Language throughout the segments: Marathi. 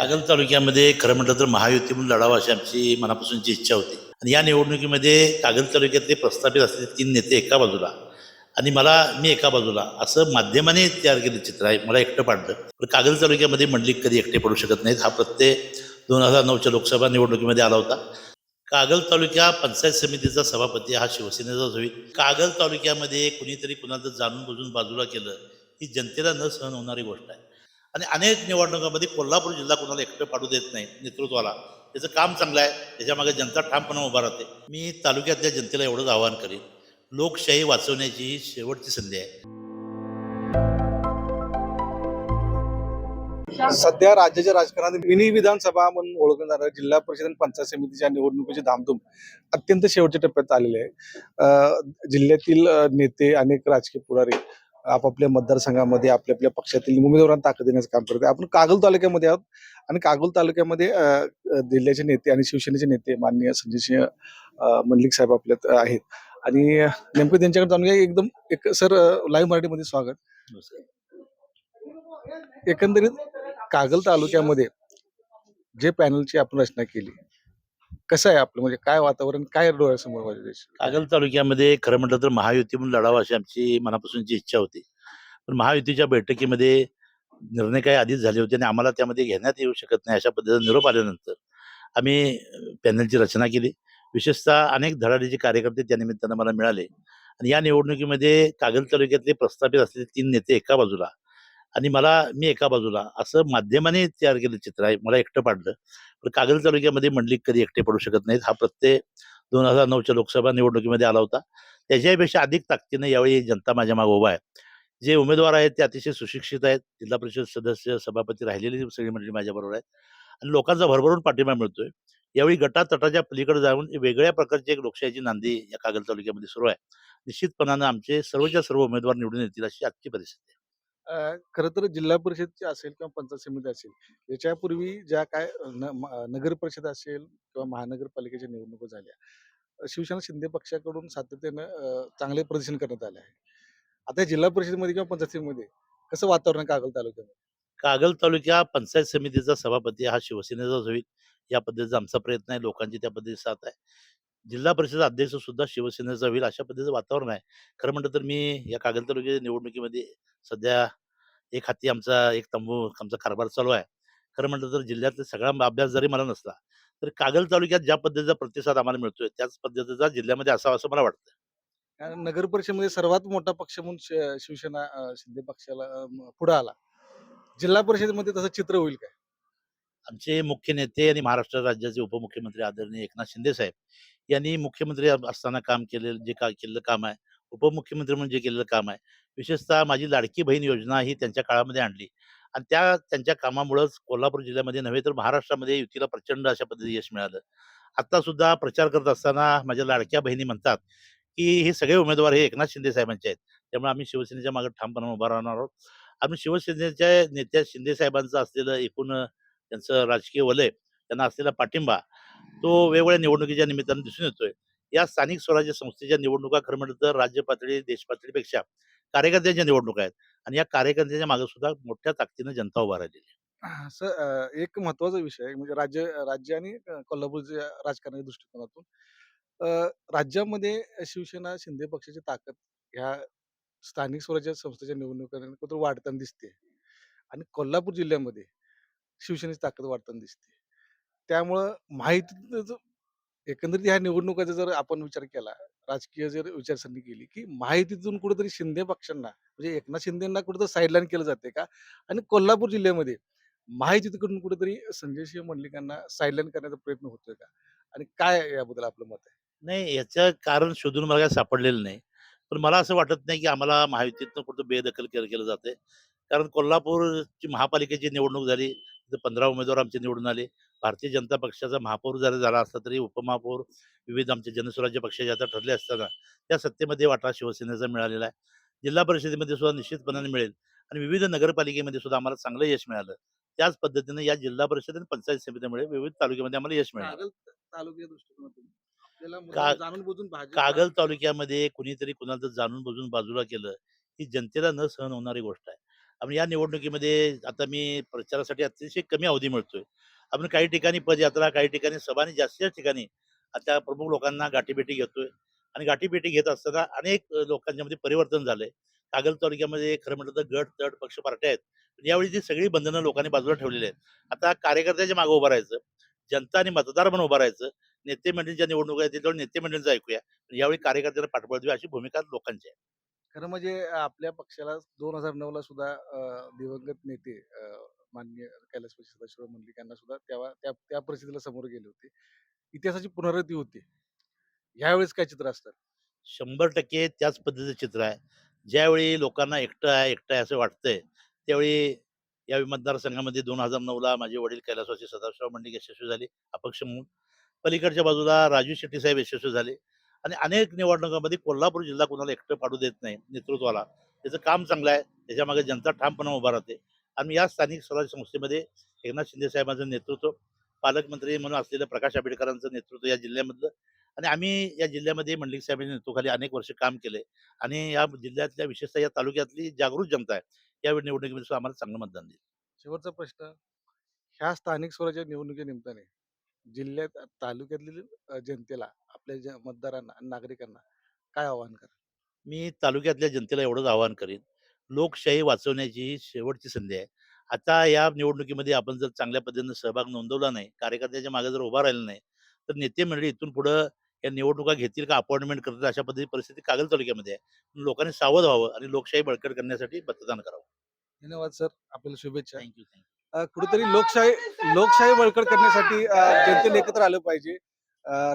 कागल तालुक्यामध्ये खरं म्हटलं तर महायुतीतून लढावं अशी आमची मनापासूनची इच्छा होती. आणि या निवडणुकीमध्ये कागल तालुक्यातले प्रस्थापित असलेले 3 नेते एका बाजूला आणि मी एका बाजूला असं माध्यमाने तयार केलं चित्र आहे. मला एकटं पाडलं. पण कागल तालुक्यामध्ये मंडलिक कधी एकटे पडू शकत नाहीत. हा प्रत्यय 2009च्या लोकसभा निवडणुकीमध्ये आला होता. कागल तालुका पंचायत समितीचा सभापती हा शिवसेनेचाच होईल. कागल तालुक्यामध्ये कुणीतरी कुणाचं जाणून बुजून बाजूला केलं ही जनतेला न सहन होणारी गोष्ट आहे. आणि अनेक निवडणुकांमध्ये कोल्हापूर जिल्हा कोणाला एकटं पाडू देत नाही नेतृत्वाला. त्याचं काम चांगलं आहे, त्याच्यामागे जनता ठामपणे उभा राहते. मी तालुक्यातल्या जनतेला एवढंच आवाहन करेन, लोकशाही वाचवण्याची ही शेवटची संधी आहे. सध्या राज्याच्या राजकारणात मिनी विधानसभा म्हणून ओळखलं जाणाऱ्या जिल्हा परिषद आणि पंचायत समितीच्या निवडणुकीची धामधूम अत्यंत शेवटच्या टप्प्यात आलेली आहे. जिल्ह्यातील नेते अनेक राजकीय पुढारी आपापल्या मतदारसंघामध्ये आपल्या आपल्या पक्षातील उमेदवारांना ताकद देण्याचं काम करते. आपण कागल तालुक्यामध्ये आहोत आणि कागल तालुक्यामध्ये जिल्ह्याचे नेते आणि शिवसेनेचे नेते माननीय संजयसिंह मंडलिक साहेब आपल्यात आहेत आणि नेमकं त्यांच्याकडे जाणून घ्या. एकदम एक सर, लाईव्ह मराठीमध्ये स्वागत. एकंदरीत कागल तालुक्यामध्ये जे पॅनलची आपण रचना केली, कसं आहे आपलं, म्हणजे काय वातावरण, काय डोळ्यासमोर माझ्या कागल तालुक्यामध्ये खरं म्हटलं तर महायुतीतून लढावं अशी आमची मनापासूनची इच्छा होती. पण महायुतीच्या बैठकीमध्ये निर्णय काही आधीच झाले होते आणि आम्हाला त्यामध्ये घेण्यात येऊ शकत नाही अशा पद्धतीचा निरोप आल्यानंतर आम्ही पॅनलची रचना केली. विशेषतः अनेक धडाडीचे कार्यकर्ते त्या निमित्तानं मला मिळाले आणि या निवडणुकीमध्ये कागल तालुक्यातले प्रस्थापित असलेले 3 नेते एका बाजूला आणि मी एका बाजूला असं माध्यमाने तयार केलं चित्र आहे. मला एकटं पाडलं. पण कागल तालुक्यामध्ये मंडलिक कधी एकटे पडू शकत नाहीत. हा प्रत्यय 2009च्या लोकसभा निवडणुकीमध्ये आला होता. त्याच्यापेक्षा अधिक ताकदीने यावेळी जनता माझ्या मागे उभा आहे. जे उमेदवार आहेत ते अतिशय सुशिक्षित आहेत. जिल्हा परिषद सदस्य, सभापती राहिलेली सगळी मंडळी माझ्याबरोबर आहेत आणि लोकांचा भरभरून पाठिंबा मिळतोय. यावेळी गटातटाच्या पलीकडे जाऊन वेगळ्या प्रकारची एक लोकशाहीची नांदी या कागल तालुक्यामध्ये सुरू आहे. निश्चितपणानं आमचे सर्वच्या सर्व उमेदवार निवडून येतील अशी आजची परिस्थिती आहे. खरं तर जिल्हा परिषदची असेल किंवा पंचायत समिती असेल, याच्यापूर्वी ज्या काय नगर परिषद असेल किंवा महानगरपालिकेच्या निवडणुका झाल्या, शिवसेना शिंदे पक्षाकडून सातत्यानं चांगले प्रदर्शन करण्यात आले आहे. आता जिल्हा परिषदेमध्ये किंवा पंचायत समितीमध्ये कसं वातावरण आहे कागल तालुक्यामध्ये? कागल तालुका पंचायत समितीचा सभापती हा शिवसेनेचाच होईल या पद्धतीचा आमचा प्रयत्न आहे. लोकांची त्या पद्धतीची साथ आहे. जिल्हा परिषद अध्यक्ष सुद्धा शिवसेनेचा होईल अशा पद्धतीचं वातावरण आहे. खरं म्हटलं तर मी या कागल तालुक्याच्या निवडणुकीमध्ये सध्या एक हाती एक तंबू आमचा कारभार चालू आहे. खरं म्हटलं तर जिल्ह्यातला सगळा अभ्यास जरी मला नसला, तर कागल तालुक्यात ज्या पद्धतीचा प्रतिसाद आम्हाला मिळतोय त्याच पद्धतीचा जिल्ह्यामध्ये असावा असं मला वाटतं. कारण नगर परिषदेमध्ये सर्वात मोठा पक्ष म्हणून शिवसेना शिंदे पक्षाला पुढे आला. जिल्हा परिषदेमध्ये तसं चित्र होईल काय? आमचे मुख्य नेते आणि महाराष्ट्र राज्याचे उपमुख्यमंत्री आदरणीय एकनाथ शिंदे साहेब यांनी मुख्यमंत्री असताना केलेलं काम आहे, उपमुख्यमंत्री म्हणून जे केलेलं काम आहे, विशेषतः माझी लाडकी बहीण योजना ही त्यांच्या काळामध्ये आणली आणि त्यांच्या कामामुळेच कोल्हापूर जिल्ह्यामध्ये नव्हे तर महाराष्ट्रामध्ये युतीला प्रचंड अशा पद्धतीने यश मिळालं. आता सुद्धा प्रचार करत असताना माझ्या लाडक्या बहिणी म्हणतात की हे सगळे उमेदवार हे एकनाथ शिंदे साहेबांचे आहेत. त्यामुळे आम्ही शिवसेनेच्या मागे ठामपणे उभा राहणार आहोत. आम्ही शिवसेनेच्या नेत्या शिंदे साहेबांचं असलेलं एकूण त्यांचं राजकीय वलय, त्यांना असलेला पाठिंबा, तो वेगवेगळ्या निवडणुकीच्या निमित्तानं दिसून येतोय. या स्थानिक स्वराज्य संस्थेच्या निवडणुका खरं म्हटलं तर राज्य पातळी, देश पातळीपेक्षा कार्यकर्त्यांच्या निवडणुका आहेत आणि या कार्यकर्त्यांच्या मागे सुद्धा मोठ्या ताकदीनं जनता उभा राहिलेली आहे. असं एक महत्त्वाचा विषय आहे, म्हणजे राज्य राज्य आणि कोल्हापूरच्या राजकारणाच्या दृष्टिकोनातून राज्यामध्ये शिवसेना शिंदे पक्षाची ताकद ह्या स्थानिक स्वराज्य संस्थेच्या निवडणुकांमध्ये कुठं वाढताना दिसते आणि कोल्हापूर जिल्ह्यामध्ये शिवसेनेची ताकद वाढताना दिसते. त्यामुळं माहितीचं एकंदरीत ह्या निवडणुकाचा जर आपण विचार केला, राजकीय जर विचारसरणी केली, की महायुतीतून कुठेतरी शिंदे पक्षांना, म्हणजे एकनाथ शिंदेंना कुठेतरी साईडलाईन केलं जाते का? आणि कोल्हापूर जिल्ह्यामध्ये महायुतीकडून कुठेतरी संजयसिंह मंडलिकांना साईडलाईन करण्याचा प्रयत्न होतोय का? आणि काय याबद्दल आपलं मत आहे? नाही, याचं कारण शोधून मला काही सापडलेलं नाही. पण मला असं वाटत नाही की आम्हाला महायुतीतनं कुठं बेदखल केलं जातंय. कारण कोल्हापूरची महापालिकेची निवडणूक झाली, तिथं 15 उमेदवार आमचे निवडून आले. भारतीय जनता पक्षाचा महापौर जरी झाला असला तरी उपमहापौर विविध आमचे जनस्वराज्य पक्षाचे आता ठरले असताना त्या सत्तेमध्ये वाटा शिवसेनेचा मिळालेला आहे. जिल्हा परिषदेमध्ये सुद्धा निश्चितपणाने मिळेल आणि विविध नगरपालिकेमध्ये सुद्धा आम्हाला चांगलं यश मिळालं. त्याच पद्धतीनं या जिल्हा परिषद आणि पंचायत समितीमुळे विविध तालुक्यामध्ये आम्हाला यश मिळणार. कागल तालुक्याच्या दृष्टिकोनातून आपल्याला का जाणून बुजून भाजपला. कागल तालुक्यामध्ये कुणीतरी कुणाचं जाणून बुजून बाजूला केलं ही जनतेला न सहन होणारी गोष्ट आहे. आणि या निवडणुकीमध्ये आता मी प्रचारासाठी अतिशय कमी अवधी मिळतोय. आपण काही ठिकाणी पदयात्रा, काही ठिकाणी सभा आणि जास्तीत जास्त ठिकाणी आता प्रमुख लोकांना गाठीभेटी घेतोय आणि गाठीभेटी घेत असताना अनेक लोकांच्यामध्ये परिवर्तन झालंय. कागल तालुक्यामध्ये खरं म्हटलं तर गट, तट, पक्ष, पार्ट्या आहेत. पण यावेळी ती सगळी बंधनं लोकांनी बाजूला ठेवलेली आहेत. आता कार्यकर्त्याच्या मागे उभं राहायचं, जनता आणि मतदार म्हणून उभं राहायचं. नेते मंडळींच्या निवडणुका आहेत, त्याच्यावर नेते मंडळींचं ऐकूया. यावेळी कार्यकर्त्यांना पाठबळ देऊया अशी भूमिका लोकांची आहे. खरं म्हणजे आपल्या पक्षाला 2009 ला सुद्धा दिवंगत नेते माननीय कैलासवासी सदाशिवराव मंडलिक यांना सुद्धा तेव्हा त्या त्या परिस्थितीला समोर गेले होते. इतिहासाची पुनरावृत्ती होते. यावेळेस काय चित्र असतं? 100% त्याच पद्धतीचं चित्र आहे. ज्यावेळी लोकांना एकटं आहे असं वाटतंय, त्यावेळी या मतदारसंघामध्ये 2009ला माझे वडील कैलासवासी सदाशिवराव मंडलिक यशस्वी झाले, अपक्ष म्हणून. पलीकडच्या बाजूला राजू शेट्टी साहेब यशस्वी झाले आणि अनेक निवडणुकांमध्ये कोल्हापूर जिल्हा कोणाला एकटं पाडू देत नाही नेतृत्वाला. त्याचं काम चांगलं आहे. त्याच्यामागे जनता ठामपणे उभा राहते. आणि या स्थानिक स्वराज्य संस्थेमध्ये एकनाथ शिंदे साहेबांचं नेतृत्व, पालकमंत्री म्हणून असलेलं प्रकाश आंबेडकरांचं नेतृत्व या जिल्ह्यामधलं आणि आम्ही या जिल्ह्यामध्ये मंडलिक साहेबांच्या नेतृत्वाखाली अनेक वर्ष काम केलंय आणि या जिल्ह्यातल्या विशेषतः या तालुक्यातली जागृत जनता आहे. या निवडणुकीमध्ये सुद्धा आम्हाला चांगलं मतदान देईल. शेवटचा प्रश्न, ह्या स्थानिक स्वराज्य निवडणुकीनिमित्ताने जिल्ह्यात तालुक्यातील जनतेला, आपल्या मतदारांना आणि नागरिकांना काय आव्हान कराल? मी तालुक्यातल्या जनतेला एवढंच आवाहन करीन, लोकशाही वाचवण्याची ही शेवटची संधी आहे. आता या निवडणुकीमध्ये आपण जर चांगल्या पद्धतीने सहभाग नोंदवला नाही, कार्यकर्त्याच्या मागे जर उभा राहिला नाही, तर नेते मंडळी इथून पुढं या निवडणुका घेतील का अपॉइंटमेंट करतील अशा पद्धती परिस्थिती कागल तालुक्यामध्ये आहे. लोकांनी सावध व्हावं आणि लोकशाही बळकट करण्यासाठी मतदान करावं. धन्यवाद सर. आपल्याला शुभेच्छा. थँक्यू. कुठेतरी लोकशाही लोकशाही बळकट करण्यासाठी जनतेने एकत्र आलं पाहिजे.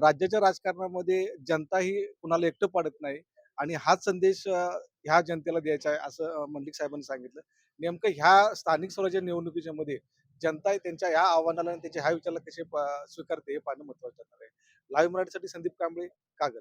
राज्याच्या राजकारणामध्ये जनता ही कुणाला एकटं पाडत नाही आणि हाच संदेश ह्या जनतेला द्यायचा आहे असं मंडलिक साहेबांनी सांगितलं. नेमकं ह्या स्थानिक स्वराज्य निवडणुकीच्या मध्ये जनता त्यांच्या ह्या आव्हानाला आणि त्यांच्या ह्या विचाराला कसे स्वीकारते हे पाहणं महत्वाचं ठरणार आहे. लाईव्ह मराठीसाठी संदीप कांबळे, कागल.